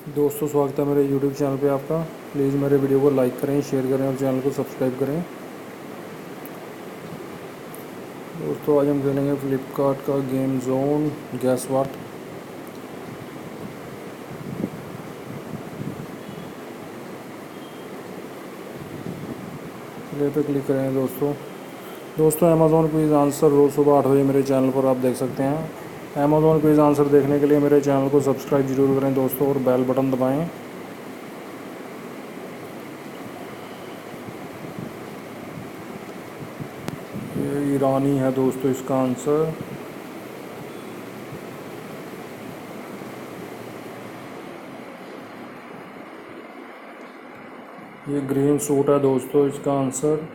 दोस्तों, स्वागत है मेरे यूट्यूब चैनल पे आपका। प्लीज़ मेरे वीडियो को लाइक करें, शेयर करें और चैनल को सब्सक्राइब करें। दोस्तों, आज हम खेलेंगे फ्लिपकार्ट का गेम जोन गैस वाट। प्ले पे क्लिक करें दोस्तों अमेज़ॉन क्विज़ आंसर रोज़ सुबह 8 बजे मेरे चैनल पर आप देख सकते हैं। अमेज़ॉन क्विज़ आंसर देखने के लिए मेरे चैनल को सब्सक्राइब जरूर करें दोस्तों, और बेल बटन दबाएँ। ये ईरानी है दोस्तों इसका आंसर। ये ग्रीन सूट है दोस्तों इसका आंसर।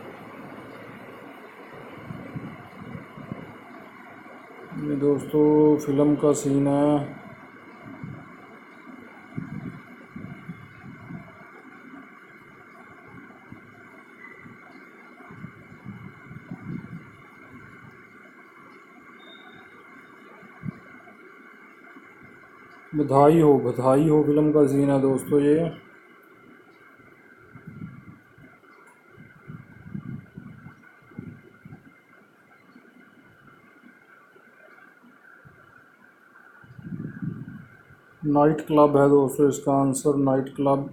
ये दोस्तों फिल्म का सीन है। बधाई हो फिल्म का सीन है दोस्तों ये। नाइट क्लब है दोस्तों इसका answer, night club.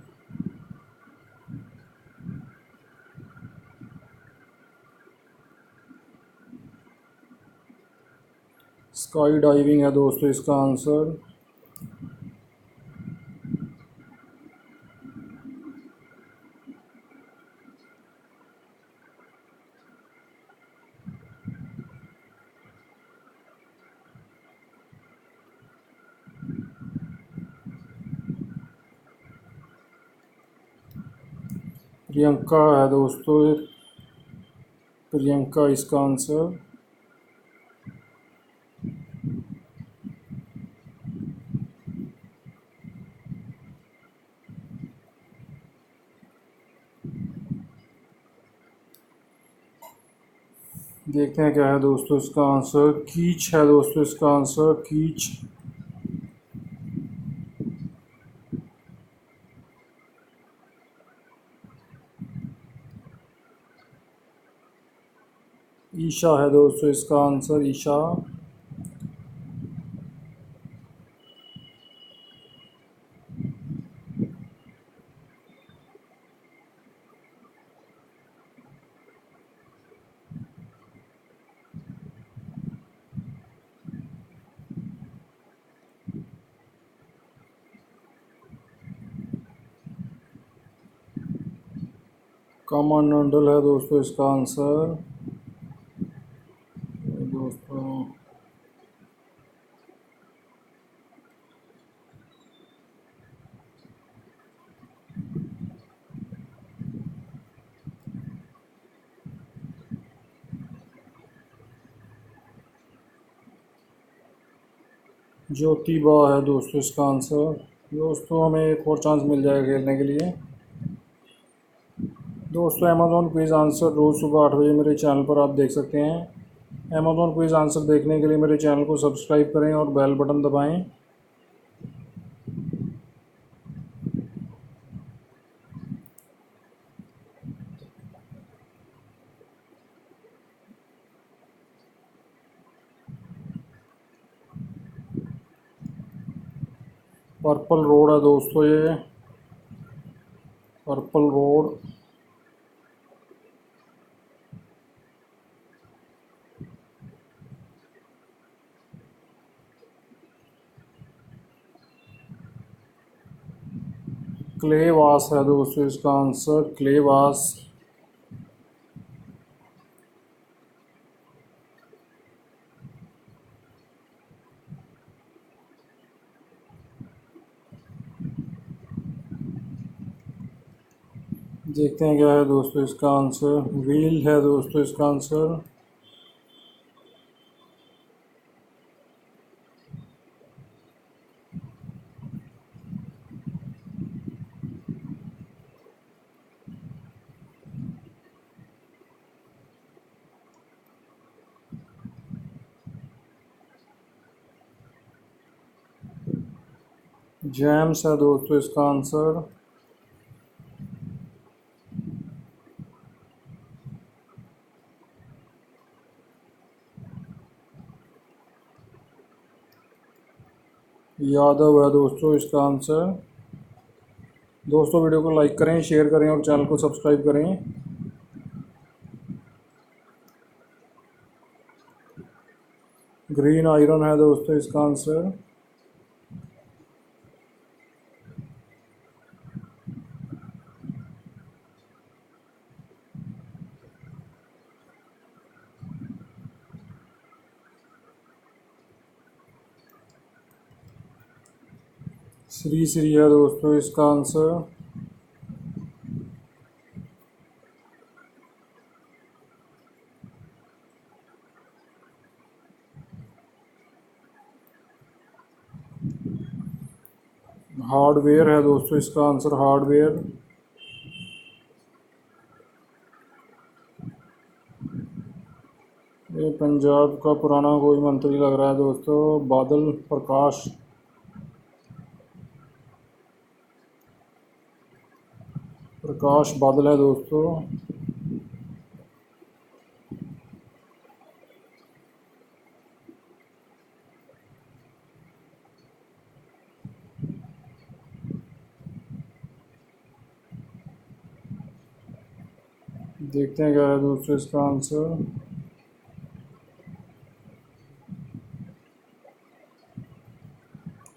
Sky diving है दोस्तों इसका आंसर। प्रियंका है दोस्तों, प्रियंका इसका आंसर। देखते हैं क्या है दोस्तों इसका आंसर। कीच है दोस्तों इसका आंसर, कीच। ईशा है दोस्तों इसका आंसर, ईशा। कमंडल है दोस्तों इसका आंसर। दोस्तों ज्योतिबा है दोस्तों इसका आंसर। दोस्तों हमें एक और चांस मिल जाएगा खेलने के लिए। दोस्तों अमेज़ॉन क्विज़ आंसर रोज़ सुबह 8 बजे मेरे चैनल पर आप देख सकते हैं। अमेज़ॉन क्विज़ आंसर देखने के लिए मेरे चैनल को सब्सक्राइब करें और बेल बटन दबाएं। पर्पल रोड है दोस्तों ये, पर्पल रोड। क्लेवास है दोस्तों इसका आंसर, क्लेवास। देखते हैं क्या है दोस्तों इसका आंसर। व्हील है दोस्तों इसका आंसर। जेम्स है दोस्तों इसका आंसर। यादव है दोस्तों इसका आंसर। दोस्तों वीडियो को लाइक करें, शेयर करें और चैनल को सब्सक्राइब करें। ग्रीन आयरन है दोस्तों इसका आंसर। श्री श्री है दोस्तों इसका आंसर। हार्डवेयर है दोस्तों इसका आंसर, हार्डवेयर। ये पंजाब का पुराना कोई मंत्री लग रहा है दोस्तों। बादल प्रकाश, प्रकाश बादल है दोस्तों। देखते हैं क्या है दोस्तों इसका आंसर।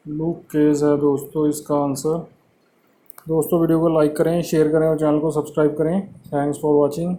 लूक केज है दोस्तों इसका आंसर। दोस्तों वीडियो को लाइक करें, शेयर करें और चैनल को सब्सक्राइब करें। Thanks for watching.